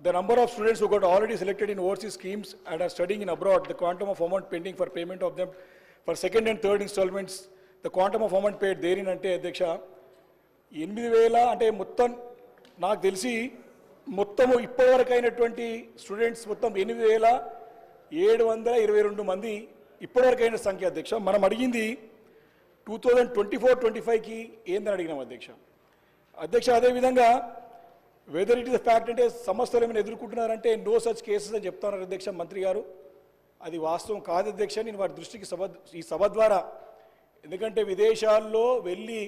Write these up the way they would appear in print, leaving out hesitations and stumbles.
the number of students who got already selected in overseas schemes and are studying in abroad, the quantum of amount pending for payment of them for second and third installments, the quantum of amount paid therein ante అధ్యక్ష 8000 అంటే మొత్తం నాకు తెలిసి మొత్తము ఇప్పటివరకు అయినటువంటి students మొత్తం 8722 మంది ఇప్పటివరకు అయిన సంఖ్య అధ్యక్ష. మనం అడిగింది 2024-25కి ఏందని అడిగినాం అధ్యక్ష. అదేవిధంగా whether it is the fact అంటే సమస్యలు ఏమైనా ఎదుర్కొంటున్నారంటే నో సచ్ కేసెస్ అని చెప్తున్నారు అధ్యక్ష మంత్రి గారు. అది వాస్తవం కాదు అధ్యక్ష. నేను వారి దృష్టికి ఈ సభ ద్వారా, ఎందుకంటే విదేశాల్లో వెళ్ళి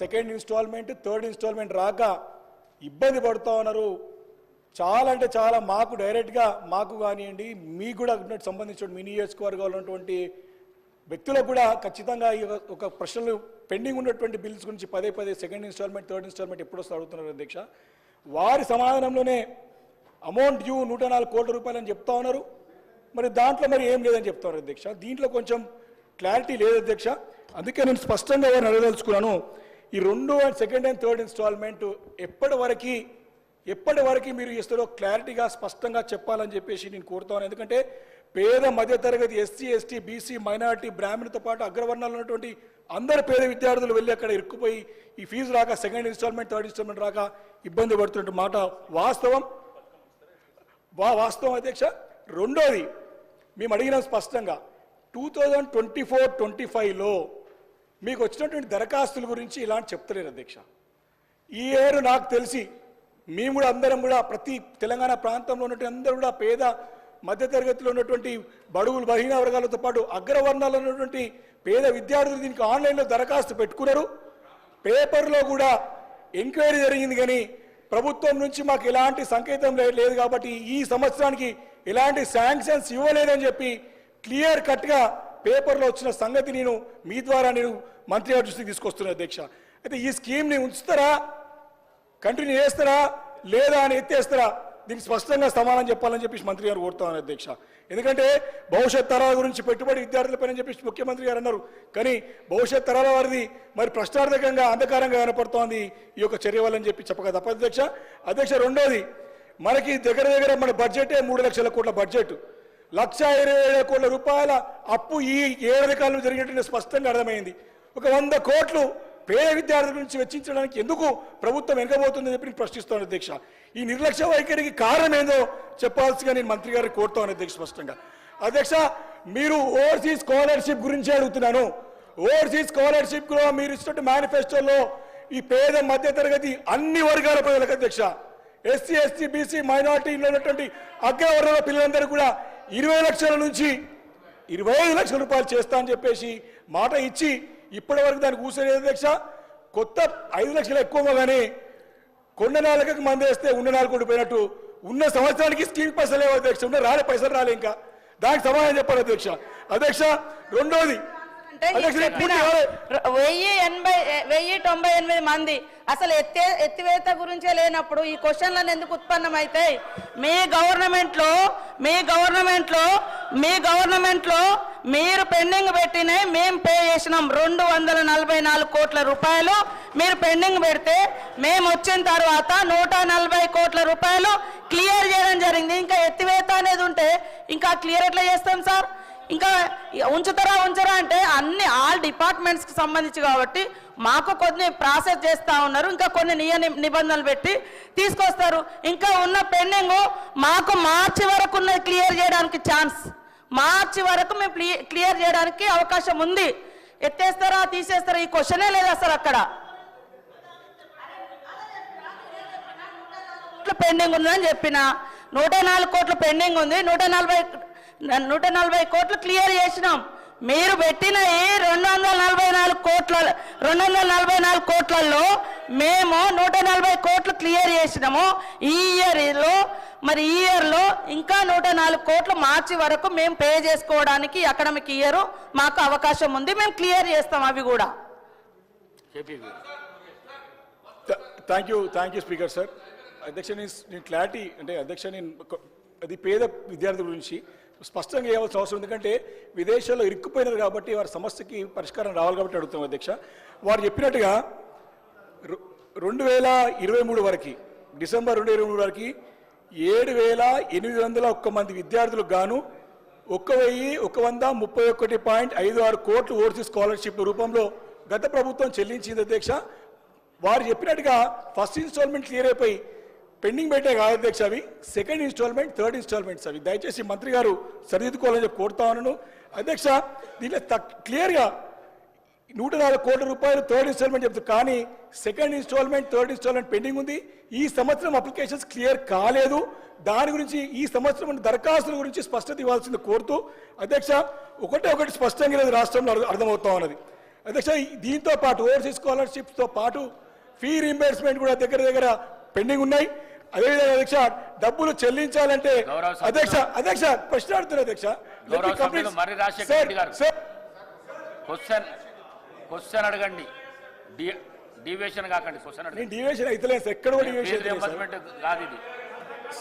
సెకండ్ ఇన్స్టాల్మెంట్ థర్డ్ ఇన్స్టాల్మెంట్ రాక ఇబ్బంది పడుతూ ఉన్నారు. చాలా అంటే చాలా మాకు డైరెక్ట్గా మాకు కానివ్వండి, మీకు కూడా సంబంధించిన మీ నియోజకవర్గాల్లో ఉన్నటువంటి వ్యక్తులకు కూడా ఖచ్చితంగా ఒక ప్రశ్నలు పెండింగ్ ఉన్నటువంటి బిల్స్ గురించి పదే సెకండ్ ఇన్స్టాల్మెంట్ థర్డ్ ఇన్స్టాల్మెంట్ ఎప్పుడు వస్తే అడుగుతున్నారు అధ్యక్ష. వారి సమాధానంలోనే అమౌంట్ డ్యూ 104 కోట్ల రూపాయలు అని చెప్తా ఉన్నారు. మరి దాంట్లో మరి ఏం లేదని చెప్తున్నారు అధ్యక్ష. దీంట్లో కొంచెం క్లారిటీ లేదు అధ్యక్ష. అందుకే నేను స్పష్టంగా వారిని అడగదలుచుకున్నాను, ఈ సెకండ్ అండ్ థర్డ్ ఇన్స్టాల్మెంట్ ఎప్పటి వరకు మీరు ఇస్తారో క్లారిటీగా స్పష్టంగా చెప్పాలని చెప్పేసి నేను కోరుతాను. ఎందుకంటే పేద మధ్యతరగతి ఎస్సీ ఎస్టీ బీసీ మైనారిటీ బ్రాహ్మణులతో పాటు అగ్రవర్ణాలు ఉన్నటువంటి అందరు పేద విద్యార్థులు వెళ్ళి అక్కడ ఇరుక్కుపోయి ఈ ఫీజు రాక సెకండ్ ఇన్స్టాల్మెంట్ థర్డ్ ఇన్స్టాల్మెంట్ రాక ఇబ్బంది పడుతున్న మాట వాస్తవం అధ్యక్ష. రెండోది మేము అడిగినాం స్పష్టంగా 2024-25లో మీకు వచ్చినటువంటి దరఖాస్తుల గురించి ఇలాంటి చెప్తలేరు అధ్యక్ష. ఈ ఇయర్ నాకు తెలిసి మేము కూడా అందరం కూడా ప్రతి తెలంగాణ ప్రాంతంలో ఉన్నటువంటి అందరూ కూడా పేద మధ్యతరగతిలో ఉన్నటువంటి బడుగులు బలహీన వర్గాలతో పాటు అగ్రవర్ణాల్లో ఉన్నటువంటి పేద విద్యార్థులు దీనికి ఆన్లైన్లో దరఖాస్తు పెట్టుకున్నారు. పేపర్లో కూడా ఎంక్వైరీ జరిగింది, కానీ ప్రభుత్వం నుంచి మాకు ఎలాంటి సంకేతం లేదు కాబట్టి ఈ సంవత్సరానికి ఎలాంటి శాంక్షన్స్ ఇవ్వలేదని చెప్పి క్లియర్ కట్గా పేపర్లో వచ్చిన సంగతి నేను మీ ద్వారా మంత్రి గారి దృష్టికి తీసుకొస్తున్నాను అధ్యక్ష. అయితే ఈ స్కీమ్ని ఉంచుతారా, కంటిన్యూ చేస్తారా లేదా అని ఎత్తేస్తారా, దీనికి స్పష్టంగా సమాధానం చెప్పాలని చెప్పేసి మంత్రి గారు కోరుతాను అధ్యక్ష. ఎందుకంటే భవిష్యత్ తరాల గురించి పెట్టుబడి విద్యార్థులపైన చెప్పేసి ముఖ్యమంత్రి గారు అన్నారు, కానీ భవిష్యత్ తరాల వారిది మరి ప్రశ్నార్థకంగా అంధకారంగా కనపడుతోంది ఈ యొక్క చర్య వల్లని చెప్పి చెప్పక తప్పదు అధ్యక్ష. రెండోది, మనకి దగ్గర మన బడ్జెటే 3 లక్షల కోట్ల బడ్జెట్, 1,27,000 కోట్ల రూపాయల అప్పు ఈ ఏడాది కాలంలో జరిగినట్టు స్పష్టంగా అర్థమైంది. ఒక 100 కోట్లు పేద విద్యార్థుల నుంచి వెచ్చించడానికి ఎందుకు ప్రభుత్వం వెనకబోతుందని చెప్పి నేను ప్రశ్నిస్తాను అధ్యక్ష. ఈ నిర్లక్ష్య వైఖరికి కారణం ఏందో చెప్పాల్సిగా నేను మంత్రి గారికి కోరుతాను అధ్యక్ష స్పష్టంగా. అధ్యక్ష, మీరు ఓవర్సీస్ స్కాలర్షిప్ గురించి అడుగుతున్నాను. ఓవర్సీస్ స్కాలర్షిప్లో మీరు ఇచ్చినట్టు మేనిఫెస్టోలో ఈ పేద మధ్యతరగతి అన్ని వర్గాల ప్రజలకు అధ్యక్ష, ఎస్సీ ఎస్టీ బీసీ మైనార్టీలో ఉన్నటువంటి అగ్రవర్గాల పిల్లలందరూ కూడా 20 లక్షల నుంచి 25 లక్షల రూపాయలు చేస్తా అని చెప్పేసి మాట ఇచ్చి ఇప్పటి వరకు దానికి కూర్చోలేదు అధ్యక్ష. కొత్త 5 లక్షలు ఎక్కువగానే కొండ నాలుగకి మంది వేస్తే ఉన్న 4 కోట్లు పోయినట్టు ఉన్న సంవత్సరానికి స్కీమ్ పైసలు లేవు అధ్యక్ష. ఉన్న పైసలు రాలే, ఇంకా దానికి సమాధానం చెప్పాలి అధ్యక్ష. రెండోది, 1098 మంది అసలు ఎత్తివేత గురించే లేనప్పుడు ఈ క్వశ్చన్లను ఎందుకు ఉత్పన్నమవుతాయి? మీ గవర్నమెంట్లో మీరు పెండింగ్ పెట్టినాయి, మేము పే చేసినాం 244 కోట్ల రూపాయలు. మీరు పెండింగ్ పెడితే మేము వచ్చిన తర్వాత 140 కోట్ల రూపాయలు క్లియర్ చేయడం జరిగింది. ఇంకా ఎత్తివేత అనేది ఉంటే ఇంకా క్లియర్ ఎట్లా చేస్తాం సార్? ఇంకా ఉంచుతారా అంటే ఆల్ డిపార్ట్మెంట్స్కి సంబంధించి కాబట్టి మాకు కొన్ని ప్రాసెస్ చేస్తూ ఉన్నారు, ఇంకా కొన్ని నిబంధనలు పెట్టి తీసుకొస్తారు. ఇంకా ఉన్న పెండింగ్ మాకు మార్చి వరకు ఉన్నది క్లియర్ చేయడానికి ఛాన్స్, మార్చి వరకు మేము క్లియర్ చేయడానికి అవకాశం ఉంది. ఎత్తేస్తారా తీసేస్తారా ఈ క్వశ్చనే లేదు అసలు. అక్కడ పెండింగ్ ఉందని చెప్పిన 104 కోట్లు పెండింగ్ ఉంది, 140 కోట్లు క్లియర్ చేసినాం. మీరు పెట్టిన ఈ 244 కోట్లలో మేము 140 కోట్లు క్లియర్ చేసినాము. ఈ ఇయర్లో ఇంకా 104 కోట్లు మార్చి వరకు మేము పే చేసుకోవడానికి అకాడమిక్ ఇయర్ మాకు అవకాశం ఉంది, మేము క్లియర్ చేస్తాం అవి కూడా. Thank you speaker sir. అధ్యక్ష, నేను క్లారిటీ అంటే అధ్యక్ష, నేను అది పేద విద్యార్థుల గురించి స్పష్టంగా ఇవ్వాల్సిన అవసరం, ఎందుకంటే విదేశాల్లో ఇరుక్కుపోయినారు కాబట్టి వారి సమస్యకి పరిష్కారం రావాలి కాబట్టి అడుగుతాం అధ్యక్ష. వారు చెప్పినట్టుగా 2023 వరకు, డిసెంబర్ 2023 వరకు 7,801 మంది విద్యార్థులకు గాను 1,131.56 కోట్లు ఓవర్సీస్ స్కాలర్షిప్ రూపంలో గత ప్రభుత్వం చెల్లించింది అధ్యక్ష. వారు చెప్పినట్టుగా ఫస్ట్ ఇన్స్టాల్మెంట్ క్లియర్ అయిపోయి పెండింగ్ పెట్టే కాదు అధ్యక్ష, అవి సెకండ్ ఇన్స్టాల్మెంట్, థర్డ్ ఇన్స్టాల్మెంట్స్ అవి. దయచేసి మంత్రి గారు సరిదిద్దుకోవాలని చెప్పి కోరుతా ఉన్నాను అధ్యక్ష. దీంట్లో క్లియర్గా 104 కోట్ల రూపాయలు థర్డ్ ఇన్స్టాల్మెంట్ చెప్తారు, కానీ second instalment, third instalment pending ఉంది. ఈ సంవత్సరం అప్లికేషన్స్ క్లియర్ కాలేదు. దాని గురించి ఈ సంవత్సరం దరఖాస్తుల గురించి స్పష్టత ఇవ్వాల్సింది కోరుతూ అధ్యక్ష, ఒకటి స్పష్టంగా లేదు రాష్ట్రంలో అర్థమవుతా ఉన్నది అధ్యక్ష. దీంతో పాటు ఓవర్సీస్ స్కాలర్షిప్స్తో పాటు ఫీ రీంబర్స్మెంట్ కూడా దగ్గర పెండింగ్ ఉన్నాయి. అదేవిధంగా అధ్యక్ష, డబ్బులు చెల్లించాలంటే అధ్యక్ష ప్రశ్న అడుగుతున్నారు అధ్యక్ష. క్వశ్చన్ అడగండి, డివియేషన్ కాకండి. క్వశ్చన్ నేను డివియేషన్ అయితే సార్, ఎక్కడ కూడా డివియేషన్ కాదు ఇది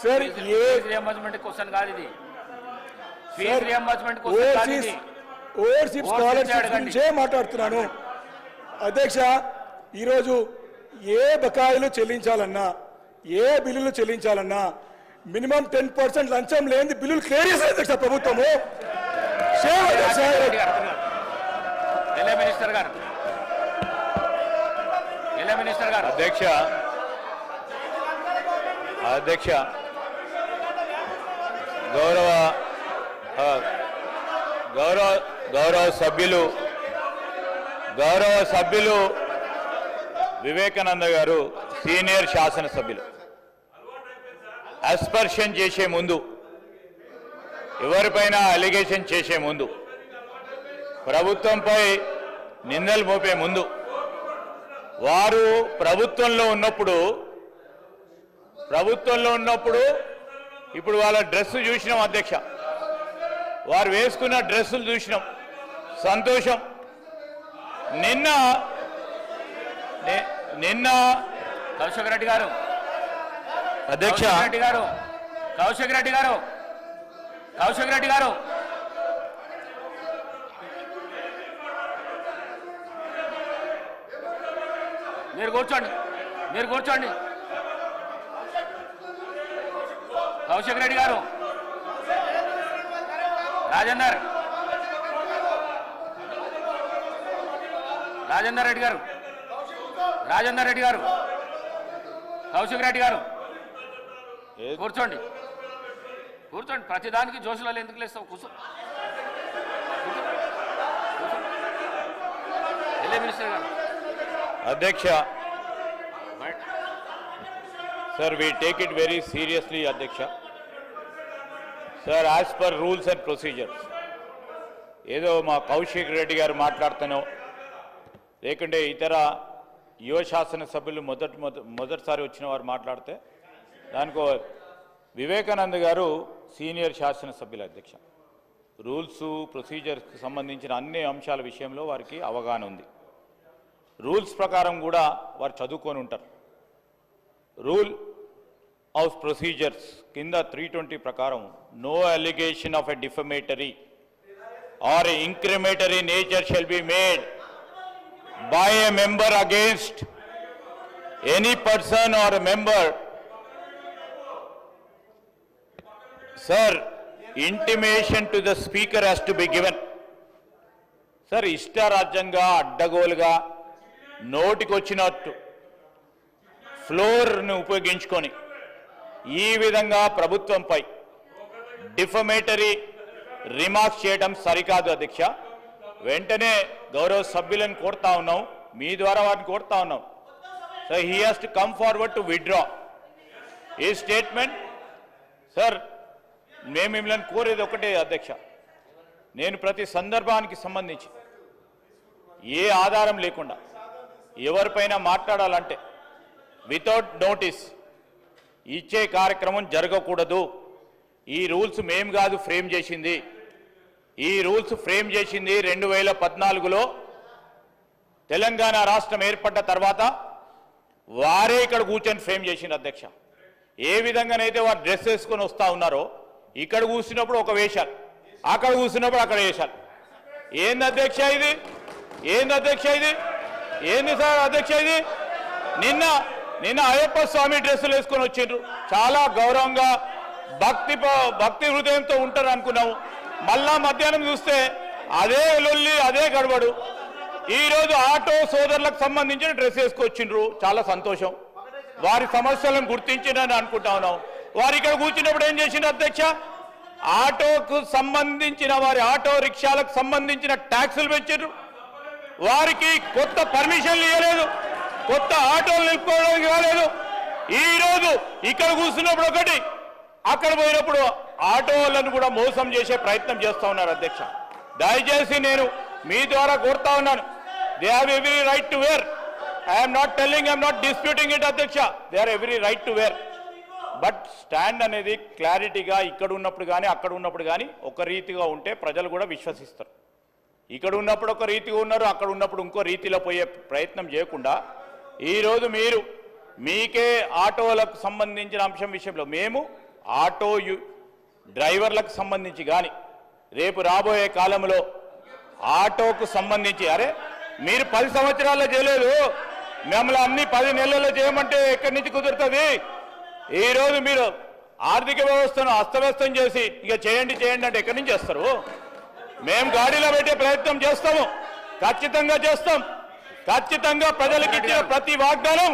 సార్. రియంబర్స్మెంట్ క్వశ్చన్ కాదు ఇది, ఫీజు రియంబర్స్మెంట్ క్వశ్చన్ కాదు ఇది. ఓవర్సీస్ స్కాలర్షిప్ గురించే మాట్లాడుతున్నాను అధ్యక్ష. ఈరోజు ఏ బకాయిలు చెల్లించాలన్నా, ఏ బిల్లులు చెల్లించాలన్నా మినిమం 10% లంచం లేని బిల్లులు క్లియర్ చేశారు అధ్యక్ష ప్రభుత్వము. మినిస్టర్ గారు అధ్యక్ష గౌరవ సభ్యులు వివేకానంద గారు సీనియర్ శాసనసభ్యులు అస్పర్షన్ చేసే ముందు, ఎవరిపైన అలిగేషన్ చేసే ముందు, ప్రభుత్వంపై నిందలు మోపే ముందు, వారు ప్రభుత్వంలో ఉన్నప్పుడు ఇప్పుడు వాళ్ళ డ్రెస్సు చూసినాం అధ్యక్ష, వారు వేసుకున్న డ్రెస్సులు చూసినాం, సంతోషం. నిన్న కౌశిక్ రెడ్డి గారు అధ్యక్ష కౌశిక్ రెడ్డి గారు మీరు కూర్చోండి. కౌశిక్ రెడ్డి గారు, రాజేందర్ రెడ్డి గారు, కౌశిక్ రెడ్డి గారు కూర్చోండి. ప్రతిదానికి జోషులలో ఎందుకు లేస్తావు? కూర్చో. మినిస్టర్ గారు. అధ్యక్ష, sir, we take it very seriously, Adhyaksha. Sir, as per rules and procedures, ఏదో మా కౌశిక్ రెడ్డి గారు మాట్లాడుతానో లేకుంటే ఇతర యువ శాసన సభ్యులు మొదటిసారి వచ్చిన వారు మాట్లాడితే దానికో వివేకానంద గారు సీనియర్ శాసనసభ్యులు అధ్యక్ష. రూల్స్ ప్రొసీజర్స్కి సంబంధించిన అన్ని అంశాల విషయంలో వారికి అవగాహన ఉంది. రూల్స్ ప్రకారం కూడా వారు చదువుకొని ఉంటారు. రూల్ ఆఫ్ ప్రొసీజర్స్ కింద 320 ప్రకారం no allegation of a defamatory or incriminatory nature shall be made by a member against any person or a member. Sir, intimation to the speaker has to be given. Sir, ఇష్టారాజ్యంగా అడ్డగోలుగా నోటికొచ్చినట్టు ఫ్లోర్ను ఉపయోగించుకొని ఈ విధంగా ప్రభుత్వంపై defamatory remarks చేయడం సరికాదు అధ్యక్ష. వెంటనే గౌరవ సభ్యులను కోరుతా ఉన్నాం, మీ ద్వారా వారిని కోరుతా ఉన్నాం. So he has to come forward to withdraw ఈ స్టేట్మెంట్. సార్, మేము మిమ్మల్ని కోరేది ఒకటే అధ్యక్ష, నేను ప్రతి సందర్భానికి సంబంధించి ఏ ఆధారం లేకుండా ఎవరిపైన మాట్లాడాలంటే వితౌట్ నోటీస్ ఇచ్చే కార్యక్రమం జరగకూడదు. ఈ రూల్స్ మేము కాదు ఫ్రేమ్ చేసింది, ఈ రూల్స్ ఫ్రేమ్ చేసింది 2014లో తెలంగాణ రాష్ట్రం ఏర్పడ్డ తర్వాత వారే ఇక్కడ కూర్చొని ఫ్రేమ్ చేసింది అధ్యక్ష. ఏ విధంగానైతే వారు డ్రెస్ వేసుకొని వస్తూ ఉన్నారో ఇక్కడ కూర్చున్నప్పుడు ఒక వేషాలు, అక్కడ కూర్చున్నప్పుడు అక్కడ వేషాలు. ఏంది అధ్యక్ష ఇది? ఏంది అధ్యక్ష ఇది? ఏంది సార్ అధ్యక్ష ఇది? నిన్న అయ్యప్ప స్వామి డ్రెస్సులు వేసుకొని వచ్చిండ్రు. చాలా గౌరవంగా భక్తి హృదయంతో ఉంటారు అనుకున్నాము. మళ్ళా మధ్యాహ్నం చూస్తే అదే లొల్లి, అదే గడబడు. ఈరోజు ఆటో సోదరులకు సంబంధించిన డ్రెస్ వేసుకొచ్చిండ్రు. చాలా సంతోషం. వారి సమస్యలను గుర్తించిందని అనుకుంటా ఉన్నాం. వారు ఇక్కడ కూర్చున్నప్పుడు ఏం చేసిండ్రు అధ్యక్ష? ఆటోకు సంబంధించిన వారి ఆటో రిక్షాలకు సంబంధించిన ట్యాక్సులు పెంచారు. వారికి కొత్త పర్మిషన్లు ఇవ్వలేదు, కొత్త ఆటోలు నిలుపుకోవడానికి కాలేదు. ఈరోజు ఇక్కడ కూర్చున్నప్పుడు ఒకటి, అక్కడ పోయినప్పుడు ఆటోలను కూడా మోసం చేసే ప్రయత్నం చేస్తా ఉన్నారు అధ్యక్ష. దయచేసి నేను మీ ద్వారా కోరుతా ఉన్నాను, they have every right to wear. I'm not telling, I'm not disputing it అధ్యక్ష. They are every right to wear. But stand అనేది క్లారిటీగా ఇక్కడ ఉన్నప్పుడు కానీ అక్కడ ఉన్నప్పుడు కానీ ఒక రీతిగా ఉంటే ప్రజలు కూడా విశ్వసిస్తారు. ఇక్కడ ఉన్నప్పుడు ఒక రీతిగా ఉన్నారు, అక్కడ ఉన్నప్పుడు ఇంకో రీతిలో పోయే ప్రయత్నం చేయకుండా ఈరోజు మీరు మీకే ఆటోలకు సంబంధించిన అంశం విషయంలో మేము ఆటో డ్రైవర్లకు సంబంధించి కానీ రేపు రాబోయే కాలంలో ఆటోకు సంబంధించి అరే మీరు 10 సంవత్సరాల్లో చేయలేదు, మిమ్మల్ని అన్ని 10 నెలల్లో చేయమంటే ఎక్కడి నుంచి కుదురుతుంది? ఈరోజు మీరు ఆర్థిక వ్యవస్థను అస్తవ్యస్తం చేసి ఇక చేయండి అంటే ఎక్కడి నుంచి చేస్తారు? మేము గాడిలో పెట్టే ప్రయత్నం చేస్తాము, ఖచ్చితంగా చేస్తాం. ఖచ్చితంగా ప్రజలకు ఇచ్చిన ప్రతి వాగ్దానం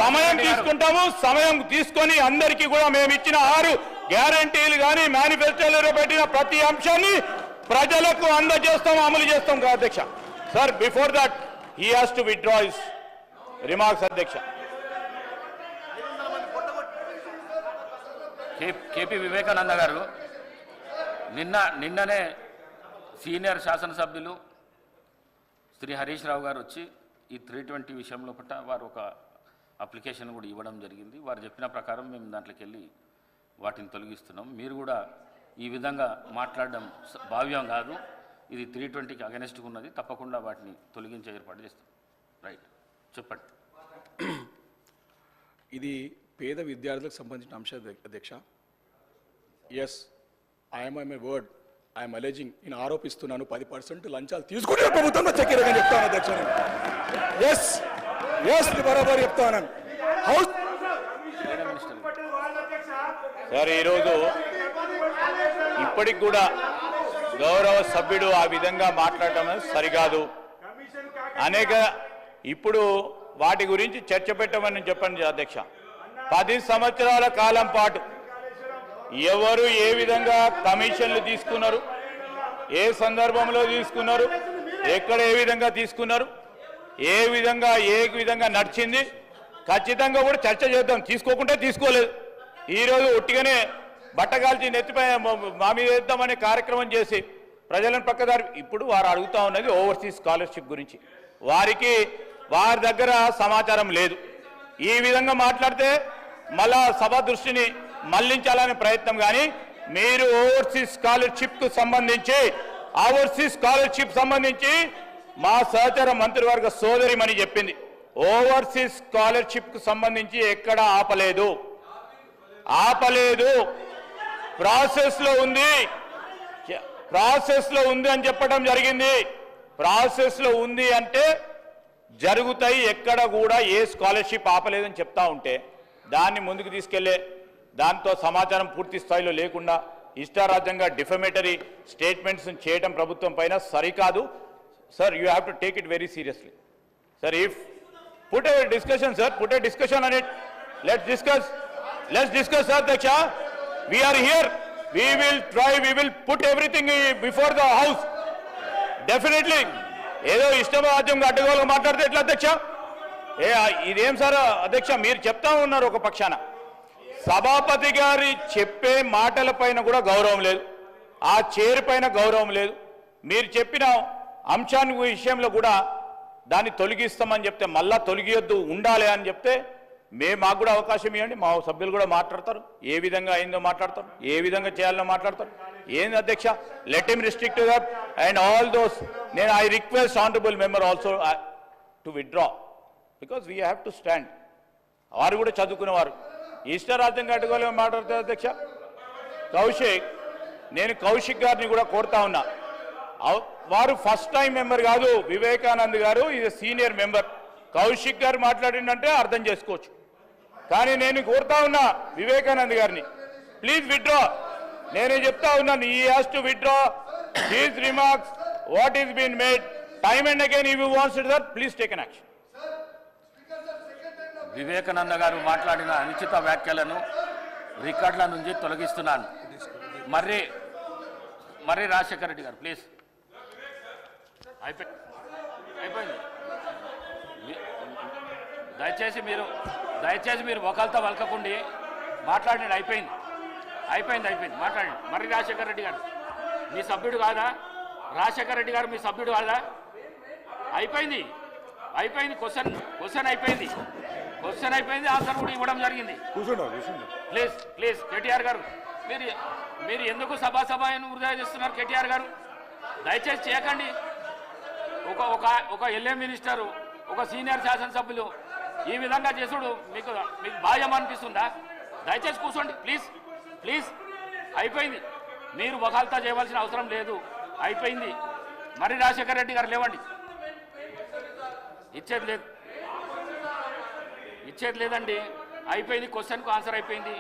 సమయం తీసుకుంటాము. సమయం తీసుకొని అందరికీ కూడా మేము ఇచ్చిన 6 గ్యారంటీలు కానీ మేనిఫెస్టోలో పెట్టిన ప్రతి అంశాన్ని ప్రజలకు అందజేస్తాం, అమలు చేస్తాం కదా అధ్యక్ష. Sir before that he has to withdraw his remarks అధ్యక్ష. కేపీ వివేకానంద గారు నిన్ననే సీనియర్ శాసనసభ్యులు శ్రీ హరీష్ రావు గారు వచ్చి ఈ 320 విషయంలో పట్ల వారు ఒక అప్లికేషన్ కూడా ఇవ్వడం జరిగింది. వారు చెప్పిన ప్రకారం మేము దాంట్లోకి వెళ్ళి వాటిని తొలగిస్తున్నాం. మీరు కూడా ఈ విధంగా మాట్లాడడం భావ్యం కాదు. ఇది 320కి అగెనెస్ట్గా ఉన్నది. తప్పకుండా వాటిని తొలగించే ఏర్పాటు చేస్తాం. రైట్, చెప్పండి. ఇది పేద విద్యార్థులకు సంబంధించిన అంశం అధ్యక్ష. Yes, I'm my word, I'm alleging, నేను ఆరోపిస్తున్నాను 10% లంచాలు తీసుకుంటే ప్రభుత్వంలో చక్కెరగా చెప్తాను అధ్యక్ష. ఎస్ ఎస్ బరాబర్ చెప్తాను. హౌస్ సార్ ఈరోజు ఇప్పటికి కూడా గౌరవ సభ్యుడు ఆ విధంగా మాట్లాడటం సరికాదు. ఇప్పుడు వాటి గురించి చర్చ పెట్టమని చెప్పండి అధ్యక్ష. 10 సంవత్సరాల కాలం పాటు ఎవరు ఏ విధంగా కమిషన్లు తీసుకున్నారు, ఏ సందర్భంలో తీసుకున్నారు, ఎక్కడ ఏ విధంగా తీసుకున్నారు, ఏ విధంగా నడిచింది, ఖచ్చితంగా కూడా చర్చ చేద్దాం. తీసుకోకుంటే తీసుకోలేదు. ఈరోజు ఒట్టిగానే బట్టగాల్చి నెత్తిపై మా మీద వేద్దామనే కార్యక్రమం చేసి ప్రజలను పక్కదారి. ఇప్పుడు వారు అడుగుతా ఉన్నది ఓవర్సీస్ స్కాలర్షిప్ గురించి. వారి దగ్గర సమాచారం లేదు. ఈ విధంగా మాట్లాడితే మళ్ళా సభ దృష్టిని మళ్లించాలనే ప్రయత్నం. కానీ మీరు ఓవర్సీస్ స్కాలర్షిప్ సంబంధించి మా సహచర మంత్రివర్గ సోదరిమని చెప్పింది. ఓవర్సీస్ స్కాలర్షిప్ కు సంబంధించి ఎక్కడ ఆపలేదు. ప్రాసెస్ లో ఉంది అని చెప్పడం జరిగింది. ప్రాసెస్ లో ఉంది అంటే జరుగుతాయి. ఎక్కడ కూడా ఏ స్కాలర్షిప్ ఆపలేదని చెప్తా ఉంటే దాన్ని ముందుకు తీసుకెళ్లే దాంతో సమాచారం పూర్తి స్థాయిలో లేకుండా ఇష్టారాజ్యంగా డిఫమేటరీ స్టేట్మెంట్స్ చేయడం ప్రభుత్వం పైన సరికాదు. Sir, you have to take it very seriously. Sir, if put a discussion on it. Let's discuss sir Daksha. We are here, we will put everything before the house definitely. ఏదో ఇష్టరాజ్యంగా అడ్డగోలుగా మాట్లాడితే ఎట్లా అధ్యక్ష? ఇదేం సార్ అధ్యక్ష, మీరు చెప్తా ఉన్నారు ఒక పక్షాన. సభాపతి గారి చెప్పే మాటల పైన కూడా గౌరవం లేదు, ఆ చైర్ పైన గౌరవం లేదు. మీరు చెప్పిన అంశాన్ని విషయంలో కూడా దాన్ని తొలగిస్తామని చెప్తే మళ్ళా తొలగియొద్దు, ఉండాలి అని చెప్తే మాకు కూడా అవకాశం ఇవ్వండి. మా సభ్యులు కూడా మాట్లాడతారు, ఏ విధంగా అయిందో మాట్లాడతారు, ఏ విధంగా చేయాలనో మాట్లాడతారు. ఏంది అధ్యక్ష, let him restrict that and all those. నేను I request honourable member also to withdraw because we have to stand. వారు కూడా చదువుకునేవారు. ఇష్టరాజ్యంగా అడ్డుకోలేమో మాట్లాడతారు అధ్యక్ష. నేను కౌశిక్ గారిని కూడా కోరుతా ఉన్నా. వారు ఫస్ట్ టైం మెంబర్ కాదు, వివేకానంద్ గారు ఈజ్ సీనియర్ మెంబర్. కౌశిక్ గారు మాట్లాడిందంటే అర్థం చేసుకోవచ్చు. కానీ నేను కోరుతా ఉన్నా వివేకానంద్ గారిని, ప్లీజ్ విత్డ్రా. నేను చెప్తా ఉన్నాను, he has to withdraw his remarks, what is being made. Time and again, if you want that, please take an action. Vivekananda గారు మాట్లాడిన అనుచిత వ్యాఖ్యలను రికార్డుల నుంచి తొలగిస్తున్నాను. మర్రి రాజశేఖర రెడ్డి గారు ప్లీజ్. అయిపోయింది. దయచేసి మీరు ఒకళ్ళతో వలకకుండి మాట్లాడండి. అయిపోయింది మాట్లాడండి. మర్రి రాజశేఖర రెడ్డి గారు మీ సభ్యుడు కాదా? రాజశేఖర రెడ్డి గారు మీ సభ్యుడు కాదా? అయిపోయింది. క్వశ్చన్ అయిపోయింది. ఆన్సర్ కూడా ఇవ్వడం జరిగింది. ప్లీజ్ కేటీఆర్ గారు మీరు ఎందుకు సభాయను వృధా చేస్తున్నారు? కేటీఆర్ గారు దయచేసి చేయకండి. ఒక ఎల్ఏ మినిస్టరు, ఒక సీనియర్ శాసనసభ్యులు ఈ విధంగా చేసుడు మీకు భావ్యం అనిపిస్తుందా? దయచేసి కూర్చోండి ప్లీజ్. అయిపోయింది. మీరు వకాల్తా చేయవలసిన అవసరం లేదు. అయిపోయింది. మర్రి రాజశేఖర రెడ్డి గారు లేవండి. ఇచ్చేది లేదండి. అయిపోయింది. క్వశ్చన్కు ఆన్సర్ అయిపోయింది.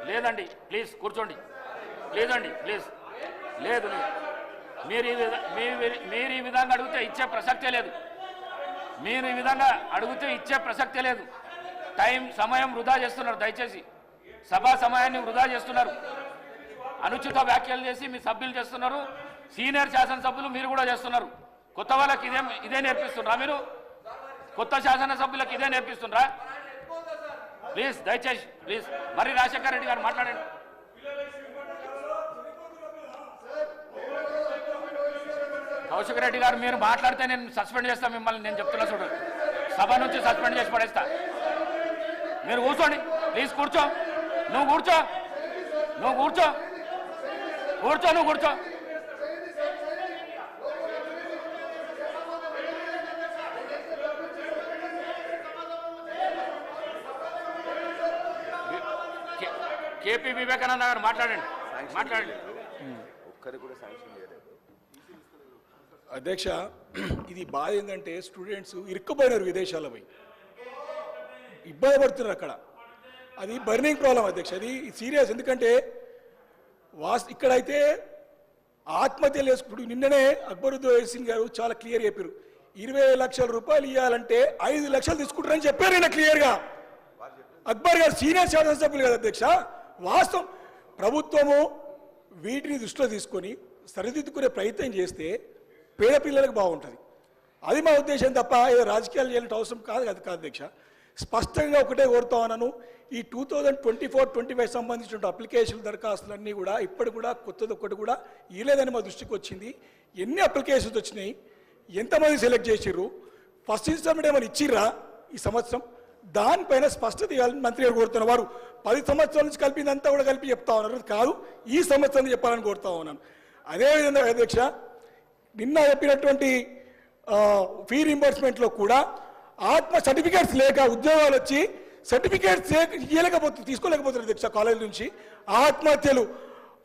లేదండి ప్లీజ్ కూర్చోండి. ప్లీజ్ లేదు. మీరు ఈ విధంగా అడిగితే ఇచ్చే ప్రసక్తే లేదు. సమయం వృధా చేస్తున్నారు. దయచేసి సభా సమయాన్ని వృధా చేస్తున్నారు. అనుచిత వ్యాఖ్యలు చేసి మీ సభ్యులు చేస్తున్నారు. సీనియర్ శాసనసభ్యులు మీరు కూడా చేస్తున్నారు. కొత్త వాళ్ళకి ఇదే నేర్పిస్తున్నారా? మీరు కొత్త శాసనసభ్యులకు ఇదే నేర్పిస్తున్నారా? ప్లీజ్ మర్రి రాజశేఖర రెడ్డి గారు మాట్లాడండి. కౌశిక్ రెడ్డి గారు మీరు మాట్లాడితే నేను సస్పెండ్ చేస్తాను మిమ్మల్ని. నేను చెప్తున్నా చూడు, సభ నుంచి సస్పెండ్ చేసి పడేస్తా. మీరు కూర్చోండి ప్లీజ్. నువ్వు కూర్చో. కేపీ వివేకానంద గారు మాట్లాడండి. అధ్యక్ష, ఇది బాధ ఏంటంటే స్టూడెంట్స్ ఇరుక్కుపోయినారు విదేశాల పోయి ఇబ్బంది పడుతున్నారు అక్కడ. అది బర్నింగ్ ప్రాబ్లం అధ్యక్ష. అది సీరియస్. ఎందుకంటే ఇక్కడైతే ఆత్మహత్యలు చేసుకుంటూ నిన్ననే అక్బరుద్దీన్ గారు చాలా క్లియర్ చెప్పారు. 20 లక్షల రూపాయలు ఇవ్వాలంటే 5 లక్షలు తీసుకుంటారని చెప్పారు ఈయన క్లియర్గా. అక్బర్ గారు సీనియర్ శాసనసభ్యులు కదా అధ్యక్ష. వాస్తవం ప్రభుత్వము వీటిని దృష్టిలో తీసుకొని సరిదిద్దుకునే ప్రయత్నం చేస్తే పేద పిల్లలకు బాగుంటుంది. అది మా ఉద్దేశం తప్ప ఏదో రాజకీయాలు చేయాలంటే అవసరం కాదు అధ్యక్ష. స్పష్టంగా ఒకటే కోరుతా ఉన్నాను, ఈ 2024-25 సంబంధించిన అప్లికేషన్ దరఖాస్తులన్నీ కూడా ఇప్పటి కూడా కొత్తది ఒకటి కూడా ఇవ్వలేదని మా దృష్టికి వచ్చింది. ఎన్ని అప్లికేషన్స్ వచ్చినాయి, ఎంతమంది సెలెక్ట్ చేసిర్రు, ఫస్ట్ ఇన్స్టాల్మెంట్ ఏమైనా ఇచ్చిర్రా ఈ సంవత్సరం, దానిపైన స్పష్టత ఇవ్వాలని మంత్రి గారు కోరుతున్నారు. వారు 10 సంవత్సరాల నుంచి కలిపిందంతా కూడా కలిపి చెప్తా ఉన్నారు. కాదు, ఈ సంవత్సరం చెప్పాలని కోరుతా ఉన్నాను. అదేవిధంగా అధ్యక్ష, నిన్న చెప్పినటువంటి ఫీ రింబర్స్మెంట్లో కూడా ఆత్మ సర్టిఫికేట్స్ లేక ఉద్యోగాలు వచ్చి సర్టిఫికేట్స్ తీసుకోలేకపోతున్నారు అధ్యక్ష. కాలేజ్ నుంచి ఆత్మహత్యలు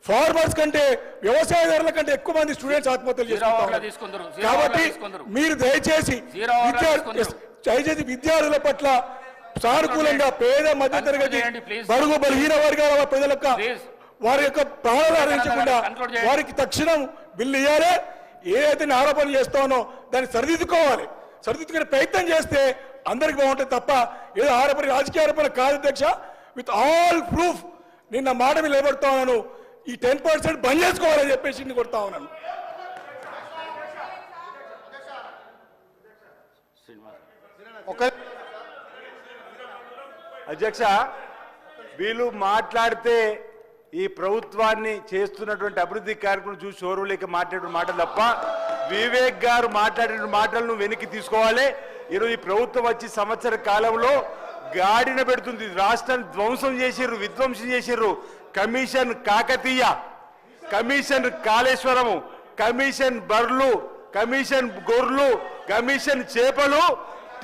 ఫార్మర్స్ కంటే వ్యవసాయదారుల కంటే ఎక్కువ మంది స్టూడెంట్స్ ఆత్మహత్యలు చేసుకుంటారు. కాబట్టి మీరు దయచేసి విద్యార్థుల పట్ల సానుకూలంగా పేద మధ్యతరగతి బడుగు బలహీన వర్గాల ప్రజలకు వారి యొక్క ప్రాణాలు హరించకుండా వారికి తక్షణం బిల్లు ఇవ్వాలి. ఏదైతే ఆరోపణ చేస్తానో దాన్ని సరిదిద్దుకునే ప్రయత్నం చేస్తే అందరికి బాగుంటుంది తప్ప ఏదో రాజకీయ ఆరోపణ కాదు అధ్యక్ష. విత్ ఆల్ ప్రూఫ్ నిన్న మాట మీద నిలబడతా ఉన్నాను. ఈ 10% బంద్ చేసుకోవాలని చెప్పేసి కొడతా ఉన్నాను. అధ్యక్ష, వీళ్ళు మాట్లాడితే ఈ ప్రభుత్వాన్ని చేస్తున్నటువంటి అభివృద్ధి కార్యక్రమం చూసి ఓర్వలేక మాట్లాడిన మాటలు తప్ప వివేక్ గారు మాట్లాడిన మాటలను వెనక్కి తీసుకోవాలి. ఈరోజు ఈ ప్రభుత్వం వచ్చి సంవత్సర కాలంలో గాడిన పెడుతుంది. రాష్ట్రాన్ని విధ్వంసం చేసిర్రు. Commission Kakatiya, commission Kaleshwaram, commission బర్లు, కమిషన్ గొర్రెలు, కమిషన్ చేపలు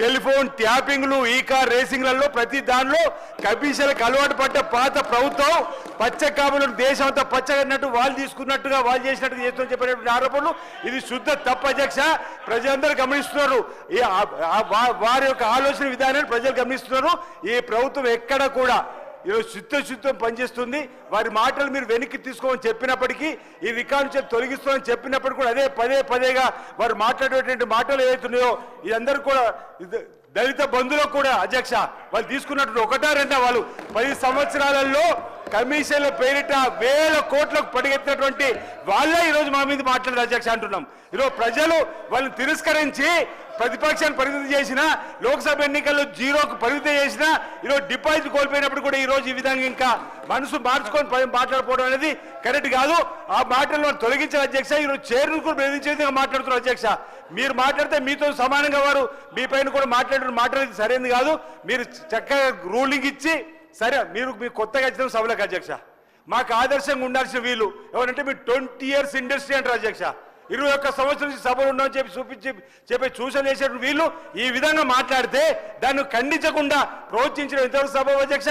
టెలిఫోన్ ట్యాపింగ్లు ఈ కార్ రేసింగ్లలో ప్రతి దానిలో కమిషన్లకు అలవాటు పడ్డ పాత ప్రభుత్వం పచ్చ కాపులను దేశం అంతా పచ్చగన్నట్టు వాళ్ళు తీసుకున్నట్టుగా వాళ్ళు చేసినట్టుగా చేస్తుందని చెప్పినటువంటి ఆరోపణలు ఇది శుద్ధ తప్పు అధ్యక్ష. ప్రజలందరూ గమనిస్తున్నారు. వారి యొక్క ఆలోచన విధానాన్ని ప్రజలు గమనిస్తున్నారు. ఈ ప్రభుత్వం ఎక్కడ కూడా ఈరోజు చిత్తశుద్ధం పనిచేస్తుంది. వారి మాటలు మీరు వెనక్కి తీసుకోమని చెప్పినప్పటికీ ఈ రికార్డు నుంచి తొలగిస్తామని చెప్పినప్పటికీ కూడా అదే పదేగా వారు మాట్లాడేటువంటి మాటలు ఏవైతున్నాయో ఇదందరూ కూడా దళిత బంధువులకు కూడా అధ్యక్ష వాళ్ళు తీసుకున్నటువంటి ఒకటా రెండా వాళ్ళు 10 సంవత్సరాలలో కమిషన్ల పేరిట వేల కోట్లకు పడిగెత్తినటువంటి వాళ్ళే ఈరోజు మా మీద మాట్లాడారు అధ్యక్ష అంటున్నాం. ఈరోజు ప్రజలు వాళ్ళని తిరస్కరించి ప్రతిపక్షాన్ని పరిమితం చేసిన, లోక్సభ ఎన్నికల్లో 0కు పరిమితం చేసిన, ఈరోజు డిపాజిట్ కోల్పోయినప్పుడు కూడా ఈరోజు ఈ విధంగా ఇంకా మనసు మార్చుకొని మాట్లాడుకోవడం అనేది కరెక్ట్ కాదు. ఆ మాటలను తొలగించారు అధ్యక్ష. ఈరోజు చైర్ను కూడా బెదిరించే విధంగా మాట్లాడుతున్నారు అధ్యక్ష. మీరు మాట్లాడితే మీతో సమానంగా వారు మీ పైన కూడా మాట్లాడేది సరైనది కాదు. మీరు చక్కగా రూలింగ్ ఇచ్చి సరే మీరు కొత్తగా ఇచ్చిన సభలకు అధ్యక్ష మాకు ఆదర్శంగా ఉండాల్సిన వీళ్ళు ఎవరంటే మీరు 20 years ఇండస్ట్రీ అంటారు అధ్యక్ష. 21 సంవత్సరం నుంచి సభలు ఉన్నామని చెప్పి సూచన చేసేటువంటి వీళ్ళు ఈ విధంగా మాట్లాడితే దాన్ని ఖండించకుండా ప్రోత్సహించడం ఎంతవరకు సభ అధ్యక్ష?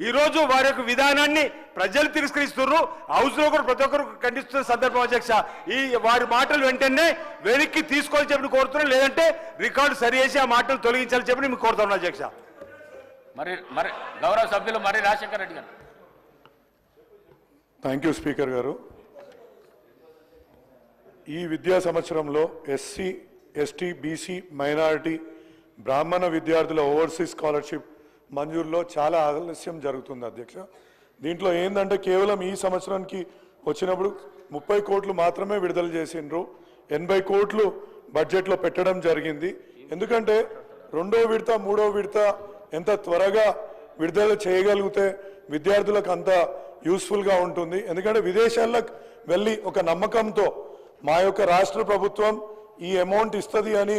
ఈ రోజు వారి యొక్క విధానాన్ని ప్రజలు తిరస్కరిస్తున్నారు. హౌస్ లో కూడా ప్రతి ఒక్కరు ఖండిస్తున్న సందర్భం అధ్యక్ష. ఈ వారి మాటలు వెంటనే వెనక్కి తీసుకోవాలని చెప్పి కోరుతున్నాం. లేదంటే రికార్డు సరి చేసి ఆ మాటలు తొలగించాలని చెప్పి మీకు కోరుతున్నాను అధ్యక్ష. మరి గౌరవ సభ్యులు మరి రాజశేఖర రెడ్డి గారు. థ్యాంక్ యూ స్పీకర్ గారు. ఈ విద్యా సంవత్సరంలో ఎస్సీ, ఎస్టీ, బీసీ, మైనారిటీ, బ్రాహ్మణ విద్యార్థుల ఓవర్సీస్ స్కాలర్షిప్ మంజూరులో చాలా ఆలస్యం జరుగుతుంది అధ్యక్ష. దీంట్లో ఏంటంటే కేవలం ఈ సంవత్సరానికి వచ్చినప్పుడు 30 కోట్లు మాత్రమే విడుదల చేసిండ్రు. 80 కోట్లు బడ్జెట్లో పెట్టడం జరిగింది. ఎందుకంటే 2వ విడత 3వ విడత ఎంత త్వరగా విడుదల చేయగలిగితే విద్యార్థులకు అంత యూస్ఫుల్గా ఉంటుంది. ఎందుకంటే విదేశాలకు వెళ్ళి ఒక నమ్మకంతో మా యొక్క రాష్ట్ర ప్రభుత్వం ఈ అమౌంట్ ఇస్తుంది అని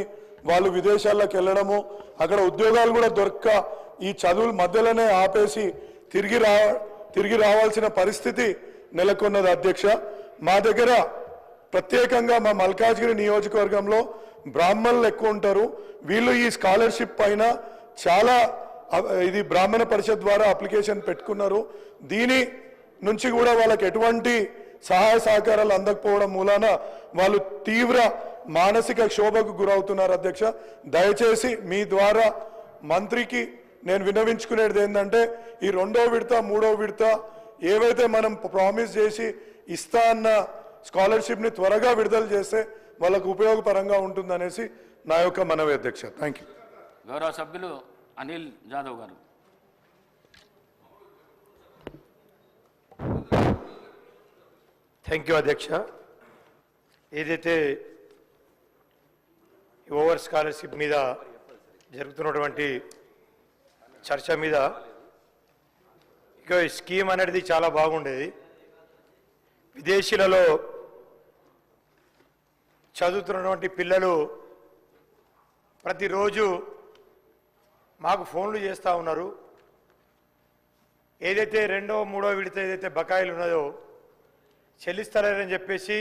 వాళ్ళు విదేశాలకు వెళ్ళడము, అక్కడ ఉద్యోగాలు కూడా దొరక్క ఈ చదువుల మధ్యలోనే ఆపేసి తిరిగి రావాల్సిన పరిస్థితి నెలకొన్నది అధ్యక్ష. మా దగ్గర ప్రత్యేకంగా మా మల్కాజ్గిరి నియోజకవర్గంలో బ్రాహ్మణులు ఎక్కువ ఉంటారు. వీళ్ళు ఈ స్కాలర్షిప్ పైన చాలా ఇది బ్రాహ్మణ పరిషత్ ద్వారా అప్లికేషన్ పెట్టుకున్నారు. దీని నుంచి కూడా వాళ్ళకి ఎటువంటి సహాయ సహకారాలు అందకపోవడం మూలాన వాళ్ళు తీవ్ర మానసిక క్షోభకు గురవుతున్నారు అధ్యక్ష. దయచేసి మీ ద్వారా మంత్రికి నేను విన్నవించుకునేది ఏంటంటే ఈ 2వ విడత 3వ విడత ఏవైతే మనం ప్రామిస్ చేసి ఇస్తా అన్న స్కాలర్షిప్ని త్వరగా విడుదల చేస్తే వాళ్ళకు ఉపయోగపరంగా ఉంటుందనేసి నా యొక్క మనవి అధ్యక్ష. Thank you. గౌరవ సభ్యులు అనిల్ జాదవ్ గారు. థ్యాంక్ యూ అధ్యక్ష. ఏదైతే ఓవర్ స్కాలర్షిప్ మీద జరుగుతున్నటువంటి చర్చ మీద ఇక ఈ స్కీమ్ అనేది చాలా బాగుండేది. విదేశీలలో చదువుతున్నటువంటి పిల్లలు ప్రతిరోజు మాకు ఫోన్లు చేస్తూ ఉన్నారు. ఏదైతే 2వ 3వ విడత ఏదైతే బకాయిలు ఉన్నాయో చెల్లిస్తలేరని చెప్పేసి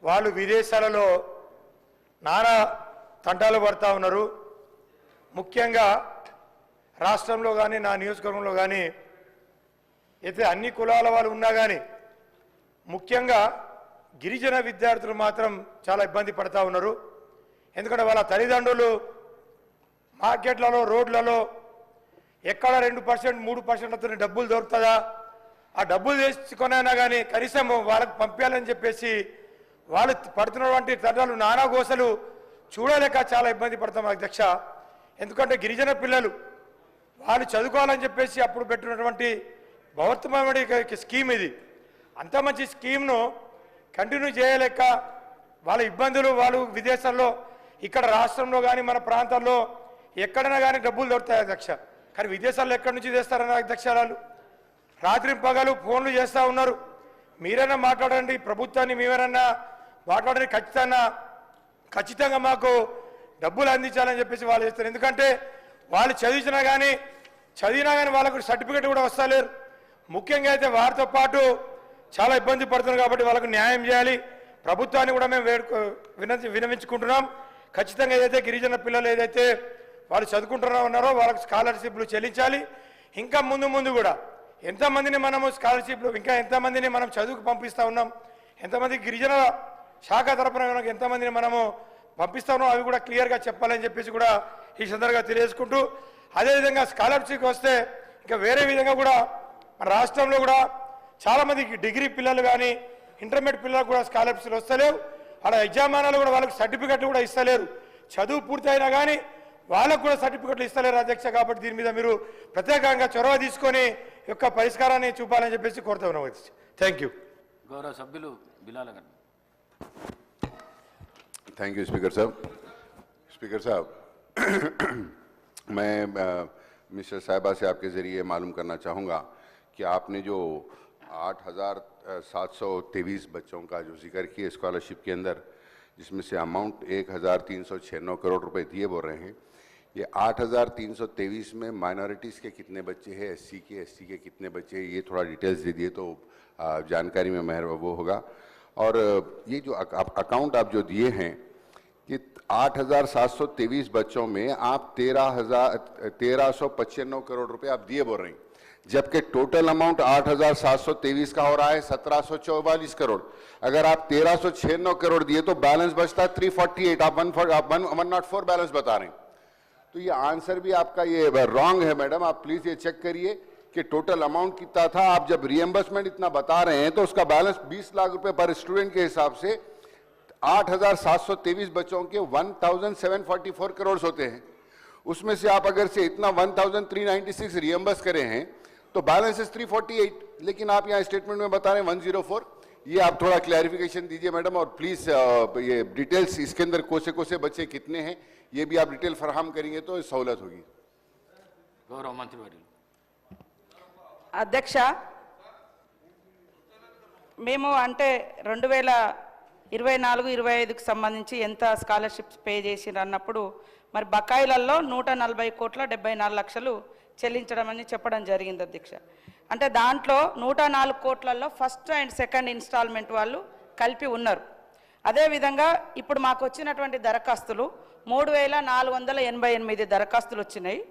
వాళ్ళు విదేశాలలో నానా తంటాలు పడుతూ ఉన్నారు. ముఖ్యంగా రాష్ట్రంలో కానీ నా నియోజకవర్గంలో కానీ అయితే అన్ని కులాల వాళ్ళు ఉన్నా కానీ ముఖ్యంగా గిరిజన విద్యార్థులు మాత్రం చాలా ఇబ్బంది పడుతూ ఉన్నారు. ఎందుకంటే వాళ్ళ తల్లిదండ్రులు మార్కెట్లలో రోడ్లలో ఎక్కడ 2% 3%తో డబ్బులు దొరుకుతుందా, ఆ డబ్బులు తెచ్చుకొనైనా కానీ కనీసం వాళ్ళకి పంపించాలని చెప్పేసి వాళ్ళు పడుతున్నటువంటి తండ్రులు నానా గోసలు చూడలేక చాలా ఇబ్బంది పడతాం అధ్యక్ష. ఎందుకంటే గిరిజన పిల్లలు వాళ్ళు చదువుకోవాలని చెప్పేసి అప్పుడు పెట్టినటువంటి బృహత్తమైన స్కీమ్ ఇది. అంత మంచి స్కీమ్ను కంటిన్యూ చేయలేక వాళ్ళ ఇబ్బందులు వాళ్ళు విదేశాల్లో ఇక్కడ రాష్ట్రంలో కానీ మన ప్రాంతాల్లో ఎక్కడైనా కానీ డబ్బులు దొరుకుతాయి అధ్యక్ష. కానీ విదేశాల్లో ఎక్కడి నుంచి తెస్తారన్న అధ్యక్ష వాళ్ళు రాత్రి పగలు ఫోన్లు చేస్తూ ఉన్నారు. మీరైనా మాట్లాడండి, ప్రభుత్వాన్ని మీరైనా మాట్లాడండి, ఖచ్చితంగా మాకు డబ్బులు అందించాలని చెప్పేసి వాళ్ళు చేస్తారు. ఎందుకంటే వాళ్ళు చదివినా కానీ వాళ్ళకు సర్టిఫికేట్ కూడా వస్తలేరు. ముఖ్యంగా అయితే వారితో పాటు చాలా ఇబ్బంది పడుతున్నారు కాబట్టి వాళ్ళకు న్యాయం చేయాలి. ప్రభుత్వాన్ని కూడా మేము వినవించుకుంటున్నాం. ఖచ్చితంగా ఏదైతే గిరిజన పిల్లలు ఏదైతే వాళ్ళు చదువుకుంటున్నారో వాళ్ళకి స్కాలర్షిప్లు చెల్లించాలి. ఇంకా ముందు కూడా ఎంతమందిని మనము స్కాలర్షిప్లు ఇంకా ఎంతమందిని మనం చదువుకు పంపిస్తూ ఉన్నాం, ఎంతమంది గిరిజన శాఖ తరపున ఎంతమందిని మనము పంపిస్తా ఉన్నాం అవి కూడా క్లియర్గా చెప్పాలని చెప్పేసి కూడా ఈ సందర్భంగా తెలియజేసుకుంటూ, అదేవిధంగా స్కాలర్షిప్ వస్తే ఇంకా వేరే విధంగా కూడా మన రాష్ట్రంలో కూడా చాలామందికి డిగ్రీ పిల్లలు కానీ ఇంటర్మీడియట్ పిల్లలకు కూడా స్కాలర్షిప్లు వస్తలేవు. అలా యజమానాలు కూడా వాళ్ళకి సర్టిఫికెట్లు కూడా ఇస్తలేరు. చదువు పూర్తి అయినా కానీ వాళ్ళకు కూడా సర్టిఫికెట్లు ఇస్తలేరు అధ్యక్ష. కాబట్టి దీని మీద మీరు ప్రత్యేకంగా చొరవ తీసుకొని యొక్క పరిష్కారాన్ని చూపాలని చెప్పేసి కోరుతా ఉన్నాం అధ్యక్ష. Thank you. గౌరవ సభ్యులు బిలాల గారు. थैंक यू स्पीकर साहब. स्पीकर साहब मैं मिस्टर साहिबा से आपके ज़रिए मालूम करना चाहूँगा कि आपने जो 8,723 बच्चों का जो जिक्र किया स्कॉलरशिप के अंदर, जिसमें से अमाउंट 1,396 करोड़ रुपए दिए बोल रहे हैं, ये 8,323 में माइनॉरिटीज़ के कितने बच्चे हैं, एससी के कितने बच्चे हैं, ये थोड़ा डिटेल्स दे दिए तो जानकारी में वो होगा. और ये जो अकाउंट आप जो दिए हैं कि 8,723 बच्चों में आप 1395 करोड़ रुपए आप दिए बोल रहे हैं, जबकि टोटल अमाउंट 8,723 का हो रहा है 1,744 करोड़. अगर आप 1,396 करोड़ दिए तो बैलेंस बचता है 348, आप 104 बैलेंस बता रहे हैं. तो ये आंसर भी आपका ये रॉन्ग है मैडम. आप प्लीज ये चेक करिए कि टोटल अमाउंट कितना था. आप जब रिएम्बर्समेंट इतना बता रहे हैं तो उसका बैलेंस 20 लाख रुपए पर स्टूडेंट के हिसाब से 8,723 बच्चों के 1,744 करोड़ होते हैं. उसमें से आप अगर से इतना 1,396 रिएम्बर्स करे हैं तो बैलेंस इज 348, लेकिन आप यहाँ स्टेटमेंट में बता रहे हैं 104. ये आप थोड़ा क्लैरिफिकेशन दीजिए मैडम. और प्लीज ये डिटेल्स इसके अंदर कोसे बच्चे कितने हैं ये भी आप डिटेल फराहम करेंगे तो सहूलत होगी. गौरव मंत्रिवर्युలు. అధ్యక్ష, మేము అంటే 2024-25కి సంబంధించి ఎంత స్కాలర్షిప్స్ పే చేసిరు అన్నప్పుడు మరి బకాయిలలో 140 కోట్ల 74 లక్షలు చెల్లించడం అని చెప్పడం జరిగింది అధ్యక్ష. అంటే దాంట్లో 104 కోట్లలో ఫస్ట్ అండ్ సెకండ్ ఇన్స్టాల్మెంట్ వాళ్ళు కలిపి ఉన్నారు. అదేవిధంగా ఇప్పుడు మాకు వచ్చినటువంటి దరఖాస్తులు 3,488 దరఖాస్తులు వచ్చినాయి.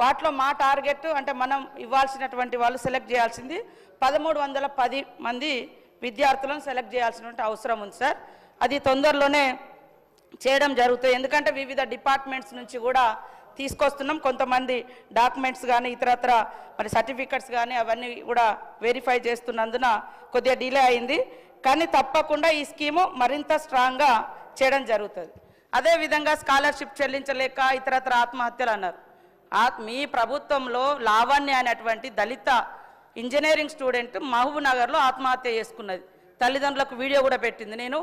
వాటిలో మా టార్గెట్ అంటే మనం ఇవ్వాల్సినటువంటి వాళ్ళు సెలెక్ట్ చేయాల్సింది 1,310 మంది విద్యార్థులను సెలెక్ట్ చేయాల్సినటువంటి అవసరం ఉంది సార్. అది తొందరలోనే చేయడం జరుగుతుంది. ఎందుకంటే వివిధ డిపార్ట్మెంట్స్ నుంచి కూడా తీసుకొస్తున్నాం. కొంతమంది డాక్యుమెంట్స్ కానీ ఇతరత్ర మరి సర్టిఫికెట్స్ కానీ అవన్నీ కూడా వెరిఫై చేస్తున్నందున కొద్దిగా డిలే అయింది. కానీ తప్పకుండా ఈ స్కీము మరింత స్ట్రాంగ్గా చేయడం జరుగుతుంది. అదేవిధంగా స్కాలర్షిప్ చెల్లించలేక ఇతరత్ర ఆత్మహత్యలు అన్నారు. మీ ప్రభుత్వంలో లావణ్య అనేటువంటి దళిత ఇంజనీరింగ్ స్టూడెంట్ మహబూబ్ నగర్లో ఆత్మహత్య చేసుకున్నది. తల్లిదండ్రులకు వీడియో కూడా పెట్టింది, నేను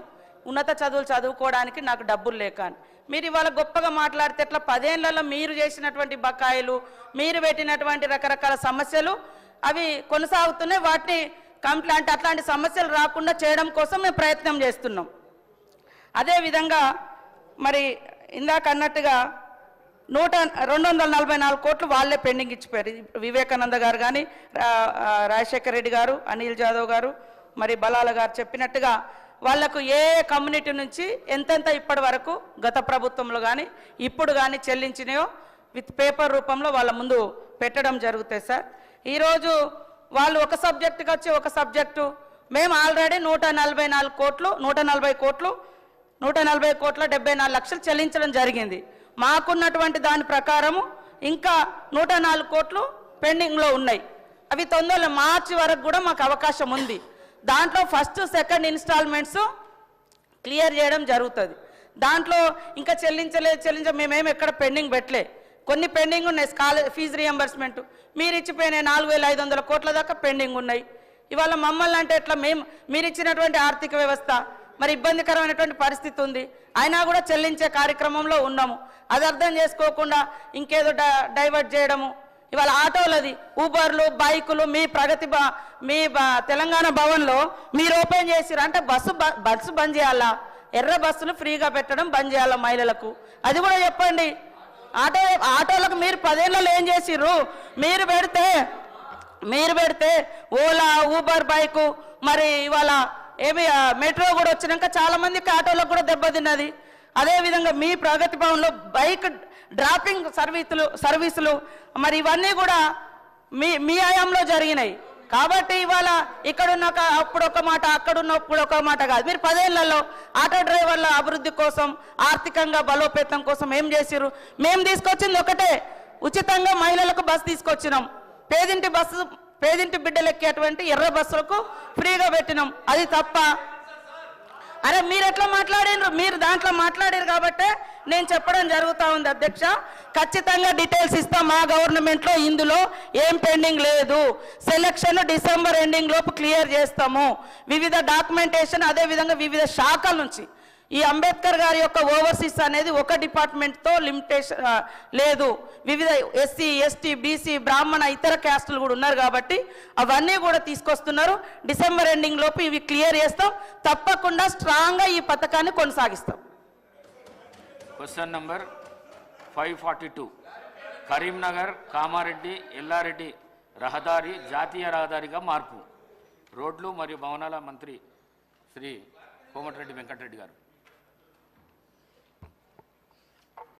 ఉన్నత చదువులు చదువుకోవడానికి నాకు డబ్బులు లేక అని. మీరు ఇవాళ గొప్పగా మాట్లాడితే ఎట్లా? 10 ఏళ్లలో మీరు చేసినటువంటి బకాయిలు, మీరు పెట్టినటువంటి రకరకాల సమస్యలు అవి కొనసాగుతున్నాయి. వాటిని కంప్లైంట్ అట్లాంటి సమస్యలు రాకుండా చేయడం కోసం మేము ప్రయత్నం చేస్తున్నాం. అదేవిధంగా మరి ఇందాక అన్నట్టుగా 244 కోట్లు వాళ్ళే పెండింగ్ ఇచ్చిపోయారు. వివేకానంద గారు కానీ, రాజశేఖర్ రెడ్డి గారు, అనిల్ జాదవ్ గారు, మరి బలాల గారు చెప్పినట్టుగా వాళ్లకు ఏ కమ్యూనిటీ నుంచి ఎంతెంత ఇప్పటి వరకు గత ప్రభుత్వంలో కానీ ఇప్పుడు కానీ చెల్లించినాయో విత్ పేపర్ రూపంలో వాళ్ళ ముందు పెట్టడం జరుగుతాయి సార్. ఈరోజు వాళ్ళు ఒక సబ్జెక్టుకి వచ్చి ఒక సబ్జెక్టు మేము ఆల్రెడీ 140 కోట్ల 74 లక్షలు చెల్లించడం జరిగింది. మాకున్నటువంటి దాని ప్రకారము ఇంకా 104 కోట్లు పెండింగ్లో ఉన్నాయి. అవి తొందరలో మార్చి వరకు కూడా మాకు అవకాశం ఉంది. దాంట్లో ఫస్ట్ సెకండ్ ఇన్స్టాల్మెంట్స్ క్లియర్ చేయడం జరుగుతుంది. దాంట్లో ఇంకా మేమేమి ఎక్కడ పెండింగ్ పెట్టలే. కొన్ని పెండింగ్ ఉన్నాయి. ఫీజు రియంబర్స్మెంట్ మీరు ఇచ్చిపోయినాయి 4,500 కోట్ల దాకా పెండింగ్ ఉన్నాయి. ఇవాళ మమ్మల్ని అంటే ఎట్లా? మీరు ఇచ్చినటువంటి ఆర్థిక వ్యవస్థ మరి ఇబ్బందికరమైనటువంటి పరిస్థితి ఉంది, అయినా కూడా చెల్లించే కార్యక్రమంలో ఉన్నాము. అది అర్థం చేసుకోకుండా ఇంకేదో డైవర్ట్ చేయడము. ఇవాళ ఆటోలది, ఊబర్లు, బైకులు మీ మీ తెలంగాణ భవన్లో మీరు ఓపెన్ చేసిరు అంటే బస్సు బంద్ చేయాలా? ఎర్ర బస్సులు ఫ్రీగా పెట్టడం బంద్ చేయాలా మహిళలకు? అది కూడా చెప్పండి. ఆటోలకు మీరు 10 ఏళ్లలో ఏం చేసిర్రు? మీరు పెడితే ఓలా, ఊబర్, బైకు, మరి ఇవాళ ఏమి మెట్రో కూడా వచ్చినాక చాలా మందికి ఆటోలకు కూడా దెబ్బతిన్నది. అదేవిధంగా మీ ప్రగతి భవన్లో బైక్ డ్రాపింగ్ సర్వీసులు మరి ఇవన్నీ కూడా మీ హయాంలో జరిగినాయి. కాబట్టి ఇవాళ ఇక్కడున్న అప్పుడు ఒక మాట, అక్కడున్నప్పుడు ఒక మాట కాదు. మీరు 10 ఏళ్లలో ఆటో డ్రైవర్ల అభివృద్ధి కోసం, ఆర్థికంగా బలోపేతం కోసం ఏం చేసిరు? మేము తీసుకొచ్చింది ఒకటే, ఉచితంగా మహిళలకు బస్సు తీసుకొచ్చినాం. పేదింటి బిడ్డలు ఎక్కేటువంటి ఎర్ర బస్సులకు ఫ్రీగా పెట్టినాం. అది తప్ప? అరే మీరు ఎట్లా మాట్లాడినారు? మీరు దాంట్లో మాట్లాడారు కాబట్టే నేను చెప్పడం జరుగుతూ ఉంది అధ్యక్ష. ఖచ్చితంగా డీటెయిల్స్ ఇస్తాం. మా గవర్నమెంట్లో ఇందులో ఏం పెండింగ్ లేదు. సెలక్షన్ డిసెంబర్ ఎండింగ్ లోపు క్లియర్ చేస్తాము. వివిధ డాక్యుమెంటేషన్, అదేవిధంగా వివిధ శాఖల నుంచి ఈ అంబేద్కర్ గారి యొక్క ఓవర్సీస్ అనేది ఒక డిపార్ట్మెంట్తో లిమిటేషన్ లేదు. వివిధ ఎస్సీ, ఎస్టీ, బీసీ, బ్రాహ్మణ, ఇతర క్యాస్టులు కూడా ఉన్నారు కాబట్టి అవన్నీ కూడా తీసుకొస్తున్నారు. డిసెంబర్ ఎండింగ్ లోపు ఇవి క్లియర్ చేస్తాం. తప్పకుండా స్ట్రాంగ్గా ఈ పథకాన్ని కొనసాగిస్తాం. క్వశ్చన్ నంబర్ 542 కరీంనగర్ కామారెడ్డి ఎల్లారెడ్డి రహదారి జాతీయ రహదారిగా మార్పు. రోడ్లు మరియు భవనాల మంత్రి శ్రీ కోమటిరెడ్డి వెంకటరెడ్డి గారు.